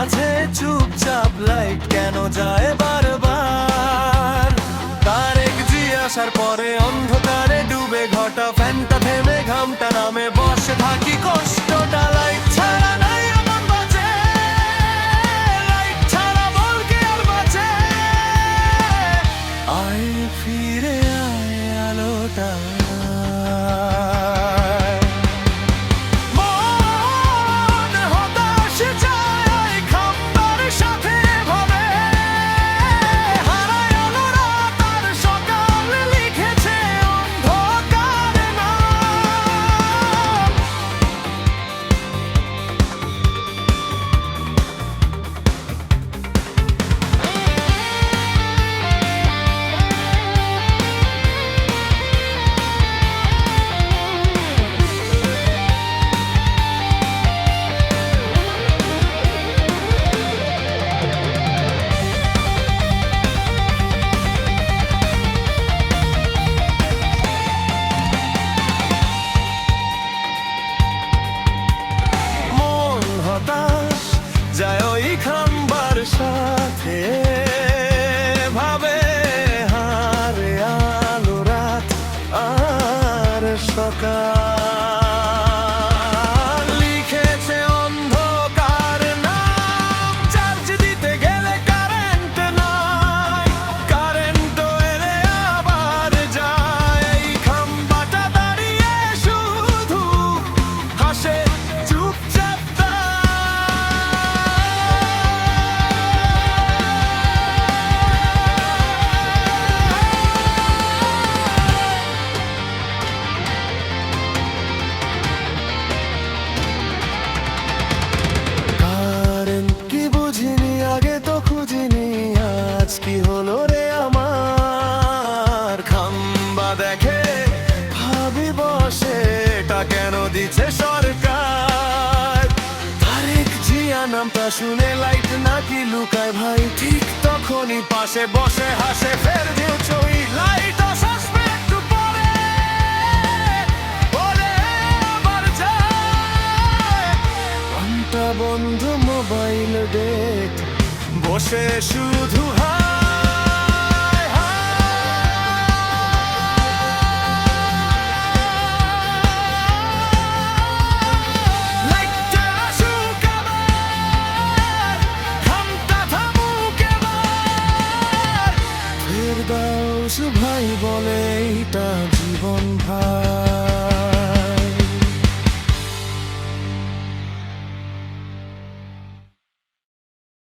মাঝে চুপচাপ লাইট কেন যায় বারবার? তারেক জি আসার পরে অন্ধকারে ডুবে ঘটা ফ্যানটা থেমে ঘামটা নামে বসে থাকি কষ্টটা লাইট ছাড়া নাই আমার বাঁচে, লাইট ছাড়া বল কি আর বাঁচে? আয় ফিরে আয় আলোটা, যায় ওই খাম্বার সাথে ভাবে হারে আলো রাত আর সকাল। লিখেছে অন্ধকার নাম, চার্জ দিতে গেলে কারেন্ট নাই, কারেন্ট এলে আবার যায়। এই খাম্বাটা দাঁড়িয়ে শুধু হাসে চুপচাপ। কি হলো রে আমার? খাম্বা দেখে ভাবি বসে, এটা কেন দিচ্ছে সরকার? তারেক জিয়া নামটা শুনে লাইট নাকি লুকায় ভাই, ঠিক তখনই পাশে বসে হাসে ফের দিও ছই। লাইট আসবে একটু পরে, পরে আবার যায়। ঘন্টা বন্ধ, মোবাইল ডেট, বসে শুধু ভাই বলে এইটা জীবন ভাই।